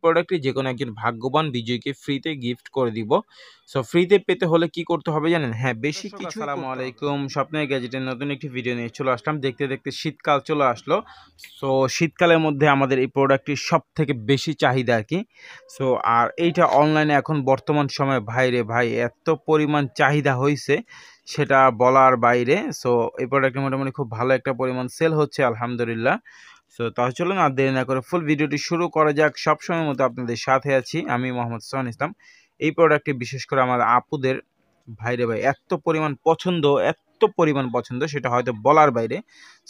প্রোডাক্টটি যে কোনো একজন ভাগ্যবান বিজয়ীকে ফ্রিতে গিফট করে দিব। সো ফ্রিতে পেতে হলে কি করতে হবে জানেন? হ্যাঁ, বেশি কিছু। আসসালামু আলাইকুম, স্বপ্নের গ্যাজেটের নতুন একটি ভিডিও নিয়ে চলে আসলাম। দেখতে দেখতে শীতকাল চলে আসলো। সো শীতকালের মধ্যে আমাদের এই প্রোডাক্টটির সব থেকে বেশি চাহিদা আর কি। সো আর এইটা অনলাইনে এখন বর্তমান সময়ে ভাই রে ভাই এত পরিমাণ চাহিদা হয়েছে সেটা বলার বাইরে। সো এই প্রোডাক্টটি মোটামুটি খুব ভালো একটা পরিমাণ সেল হচ্ছে আলহামদুলিল্লাহ। সো তাহলে চলুন আর দেরি না করে ফুল ভিডিওটি শুরু করা যাক। সবসময় মতো আপনাদের সাথে আছি আমি মোহাম্মদ সোহান ইসলাম। এই প্রোডাক্টটি বিশেষ করে আমার আপুদের ভাইরে ভাই এত পরিমাণ পছন্দ সেটা হয়তো বলার বাইরে।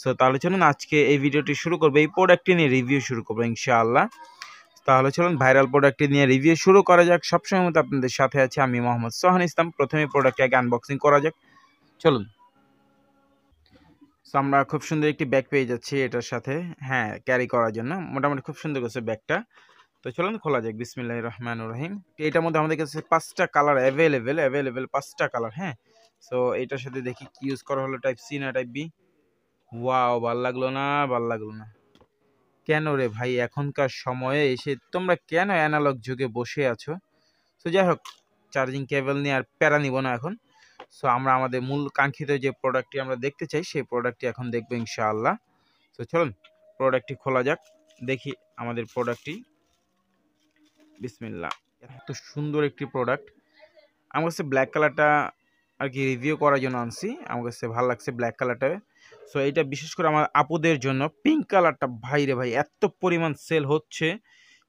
সো তাহলে চলুন আজকে এই ভিডিওটি শুরু করবো, এই প্রোডাক্টটি নিয়ে রিভিউ শুরু করবো ইনশাআল্লাহ। তাহলে চলুন ভাইরাল প্রোডাক্টটি নিয়ে রিভিউ শুরু করা যাক। সবসময় মতো আপনাদের সাথে আছি আমি মোহাম্মদ সোহান ইসলাম। প্রথমে প্রোডাক্টটি আগে আনবক্সিং করা যাক, চলুন। সো আমরা খুব সুন্দর একটি ব্যাগ পেয়ে যাচ্ছি এটার সাথে, হ্যাঁ ক্যারি করার জন্য মোটামুটি খুব সুন্দর করছে ব্যাগটা। তো চলুন খোলা যাক, বিসমিল্লাহির রহমানির রহিম। এটার মধ্যে আমাদের কাছে 5টা কালার অ্যাভেলেবেল 5টা কালার, হ্যাঁ। সো এটার সাথে দেখি কি ইউজ করা হলো, টাইপ সি না টাইপ বি। ওয়াও, ভাল লাগলো না। কেন রে ভাই, এখনকার সময়ে এসে তোমরা কেন অ্যানালগ যুগে বসে আছো? সো যাই হোক, চার্জিং কেবল নিয়ে আর প্যারা নিব না এখন। সো আমরা আমাদের মূল কাঙ্ক্ষিত যে প্রোডাক্টটি আমরা দেখতে চাই সেই প্রোডাক্টটি এখন দেখবো ইনশাআল্লাহ। সো চলুন প্রোডাক্টটি খোলা যাক, দেখি আমাদের প্রোডাক্টটি। বিসমিল্লাহ, এত সুন্দর একটি প্রোডাক্ট। আমার কাছে ব্ল্যাক কালারটা আর কি রিভিউ করার জন্য আনছি, আমার কাছে ভালো লাগছে ব্ল্যাক কালারটা। সো এটা বিশেষ করে আমার আপুদের জন্য। পিঙ্ক কালারটা ভাই রে ভাই এত পরিমাণ সেল হচ্ছে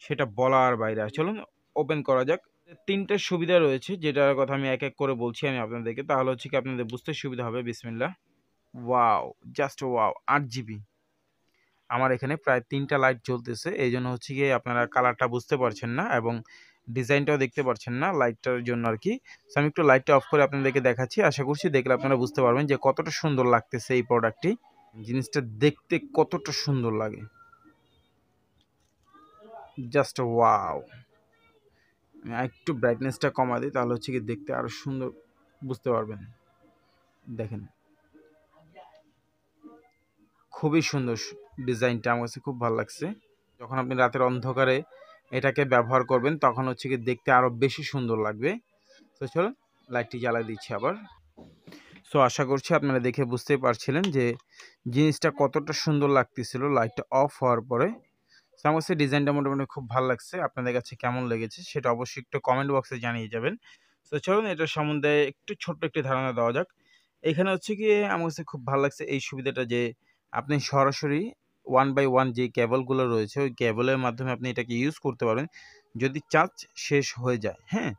সেটা বলার বাইরে। চলুন ওপেন করা যাক। 3টে সুবিধা রয়েছে যেটার কথা আমি এক এক করে বলছি আমি আপনাদেরকে, তাহলে হচ্ছে কি আপনাদের বুঝতে সুবিধা হবে। বিসমিল্লাহ, ওয়াও, জাস্ট ওয়াও, 8 GB। আমার এখানে প্রায় 3টা লাইট জ্বলতেছে, এই জন্য হচ্ছে গিয়ে আপনারা কালারটা বুঝতে পারছেন না এবং ডিজাইনটাও দেখতে পারছেন না লাইটটার জন্য আর কি। সো আমি একটু লাইটটা অফ করে আপনাদেরকে দেখাচ্ছি, আশা করছি দেখলে আপনারা বুঝতে পারবেন যে কতটা সুন্দর লাগতেছে এই প্রোডাক্টটি, জিনিসটা দেখতে কতটা সুন্দর লাগে, জাস্ট ওয়াও। আমি একটু ব্রাইটনেসটা কমা দিই, তাহলে হচ্ছে কি দেখতে আরও সুন্দর বুঝতে পারবেন। দেখেন খুবই সুন্দর ডিজাইনটা, আমার কাছে খুব ভালো লাগছে। যখন আপনি রাতের অন্ধকারে এটাকে ব্যবহার করবেন তখন হচ্ছে কি দেখতে আরও বেশি সুন্দর লাগবে। তো চলো লাইটটি জ্বালাই দিচ্ছি আবার। সো আশা করছি আপনারা দেখে বুঝতেই পারছিলেন যে জিনিসটা কতটা সুন্দর লাগতেছিল লাইটটা অফ হওয়ার পরে। সো আমার কাছে ডিজাইনটা মোটামুটি খুব ভালো লাগছে। আপনাদের কাছে কেমন লেগেছে সেটা অবশ্যই একটু কমেন্ট বক্সে জানিয়ে যাবেন। সো চলুন এটার সম্বন্ধে একটু ছোট্ট একটি ধারণা দেওয়া যাক। এখানে হচ্ছে গিয়ে আমার কাছে খুব ভালো লাগছে এই সুবিধাটা যে আপনি সরাসরি 1 by 1 যে কেবলগুলো রয়েছে ওই কেবলের মাধ্যমে আপনি এটাকে ইউজ করতে পারবেন যদি চার্জ শেষ হয়ে যায়, হ্যাঁ।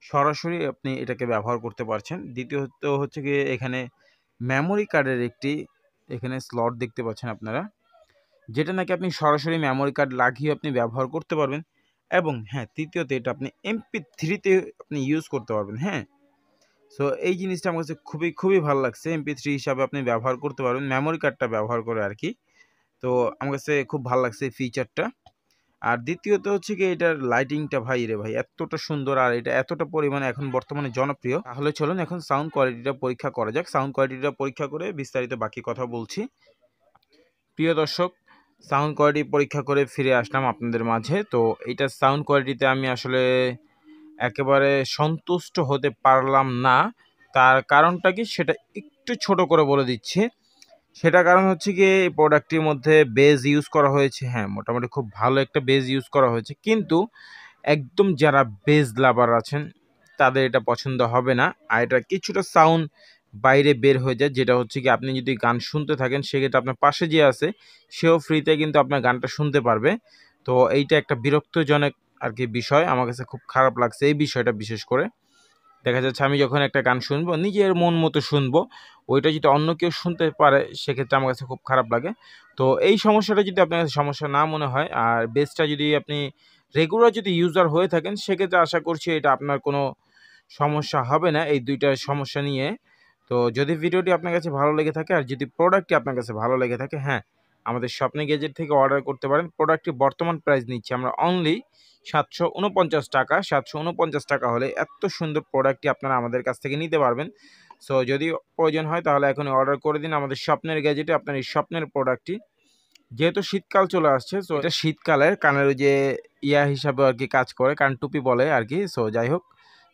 সরাসরি আপনি এটাকে ব্যবহার করতে পারছেন। দ্বিতীয়ত হচ্ছে গিয়ে এখানে মেমোরি কার্ডের একটি এখানে স্লট দেখতে পাচ্ছেন আপনারা, যেটা নাকি আপনি সরাসরি মেমোরি কার্ড লাগিয়ে আপনি ব্যবহার করতে পারবেন। এবং হ্যাঁ, তৃতীয়ত এটা আপনি MP3-তে আপনি ইউজ করতে পারবেন, হ্যাঁ। সো এই জিনিসটা আমার কাছে খুবই ভালো লাগছে। MP3 হিসাবে আপনি ব্যবহার করতে পারবেন মেমোরি কার্ডটা ব্যবহার করে আর কি। তো আমার কাছে খুব ভালো লাগছে এই ফিচারটা। আর দ্বিতীয়ত হচ্ছে কি এটার লাইটিংটা ভাই রে ভাই এতটা সুন্দর আর এটা এতটা পরিমাণে এখন বর্তমানে জনপ্রিয়। তাহলে চলুন এখন সাউন্ড কোয়ালিটিটা পরীক্ষা করা যাক। সাউন্ড কোয়ালিটিটা পরীক্ষা করে বিস্তারিত বাকি কথা বলছি। প্রিয় দর্শক, সাউন্ড কোয়ালিটি পরীক্ষা করে ফিরে আসলাম আপনাদের মাঝে। তো এইটার সাউন্ড কোয়ালিটিতে আমি আসলে একেবারে সন্তুষ্ট হতে পারলাম না। তার কারণটা কি সেটা একটু ছোট করে বলে দিচ্ছি। সেটা কারণ হচ্ছে গিয়ে এই প্রোডাক্টটির মধ্যে বেজ ইউজ করা হয়েছে, হ্যাঁ মোটামুটি খুব ভালো একটা বেজ ইউজ করা হয়েছে, কিন্তু একদম যারা বেজ লাভার আছেন তাদের এটা পছন্দ হবে না। আর এটা কিছুটা সাউন্ড বাইরে বের হয়ে যায়, যেটা হচ্ছে কি আপনি যদি গান শুনতে থাকেন সেক্ষেত্রে আপনার পাশে যে আছে সেও ফ্রিতে কিন্তু আপনার গানটা শুনতে পারবে। তো এইটা একটা বিরক্তজনক আর কি বিষয়, আমার কাছে খুব খারাপ লাগছে এই বিষয়টা। বিশেষ করে দেখা যাচ্ছে আমি যখন একটা গান শুনবো নিজের মন মতো শুনবো, ওইটা যদি অন্য কেউ শুনতে পারে সেক্ষেত্রে আমার কাছে খুব খারাপ লাগে। তো এই সমস্যাটা যদি আপনার কাছে সমস্যা না মনে হয় আর বেসটা যদি আপনি রেগুলার যদি ইউজার হয়ে থাকেন সেক্ষেত্রে আশা করছি এটা আপনার কোনো সমস্যা হবে না এই দুইটা সমস্যা নিয়ে। তো যদি ভিডিওটি আপনার কাছে ভালো লেগে থাকে আর যদি প্রোডাক্টটি আপনার কাছে ভালো লেগে থাকে, হ্যাঁ আমাদের স্বপ্নে গ্যাজেট থেকে অর্ডার করতে পারেন। প্রোডাক্টটি বর্তমান প্রাইস নিচ্ছি আমরা অনলি 749 টাকা। 749 টাকা হলে এত সুন্দর প্রোডাক্টটি আপনারা আমাদের কাছ থেকে নিতে পারবেন। সো যদি প্রয়োজন হয় তাহলে এখনই অর্ডার করে দিন আমাদের স্বপ্নের গ্যাজেটে আপনার এই স্বপ্নের প্রোডাক্টটি। যেহেতু শীতকাল চলে আসছে, সো এটা শীতকালের কানের ওই যে ইয়া হিসাবে আর কি কাজ করে, কানটুপি বলে আর কি। সো যাই হোক,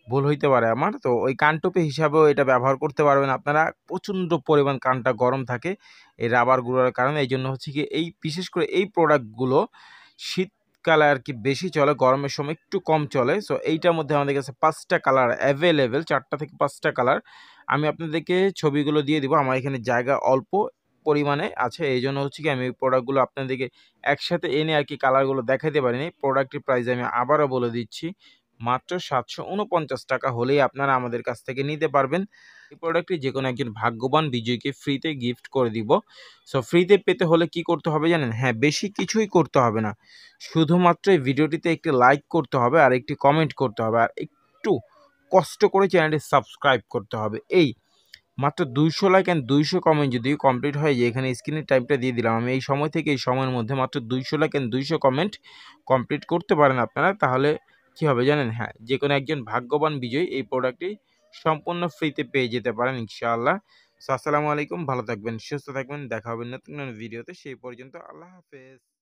ভুল হইতে পারে আমার। তো ওই কানটুপি হিসাবেও এটা ব্যবহার করতে পারবেন আপনারা। প্রচণ্ড পরিমাণ কানটা গরম থাকে এই রাবারগুলোর কারণে। এই জন্য হচ্ছে কি এই বিশেষ করে এই প্রোডাক্টগুলো শীতকালে আর কি বেশি চলে, গরমের সময় একটু কম চলে। সো এইটার মধ্যে আমাদের কাছে 5টা কালার অ্যাভেলেবেল, 4টা থেকে 5টা কালার। আমি আপনাদেরকে ছবিগুলো দিয়ে দিব। আমার এখানে জায়গা অল্প পরিমাণে আছে, এই জন্য হচ্ছে কি আমি এই প্রোডাক্টগুলো আপনাদেরকে একসাথে এনে আর কি কালারগুলো দেখাতে পারিনি। প্রোডাক্টের প্রাইস আমি আবারও বলে দিচ্ছি, মাত্র 749 টাকা হলেই আপনারা আমাদের কাছ থেকে নিতে পারবেন। এই প্রোডাক্টটি যে কোনো একজন ভাগ্যবান বিজয়ীকে ফ্রিতে গিফট করে দিব। সো ফ্রিতে পেতে হলে কি করতে হবে জানেন? হ্যাঁ, বেশি কিছুই করতে হবে না, শুধুমাত্র এই ভিডিওটিতে একটি লাইক করতে হবে আর একটি কমেন্ট করতে হবে, আর একটু কষ্ট করে চ্যানেলটি সাবস্ক্রাইব করতে হবে। এই মাত্র 200 লাইক অ্যান্ড 200 কমেন্ট যদি কমপ্লিট হয়, যে এখানে স্ক্রিনের টাইমটা দিয়ে দিলাম আমি, এই সময় থেকে এই সময়ের মধ্যে মাত্র 200 লাইক অ্যান্ড 200 কমেন্ট কমপ্লিট করতে পারেন আপনারা, তাহলে কি হবে জানেন? হ্যাঁ, যে কোনো একজন ভাগ্যবান বিজয়ী এই প্রোডাক্টটি সম্পূর্ণ ফ্রিতে পেয়ে যেতে পারেন ইনশাআল্লাহ। সো আসসালামু আলাইকুম, ভালো থাকবেন, সুস্থ থাকবেন, দেখা হবে নতুন ভিডিওতে। সেই পর্যন্ত আল্লাহ হাফেজ।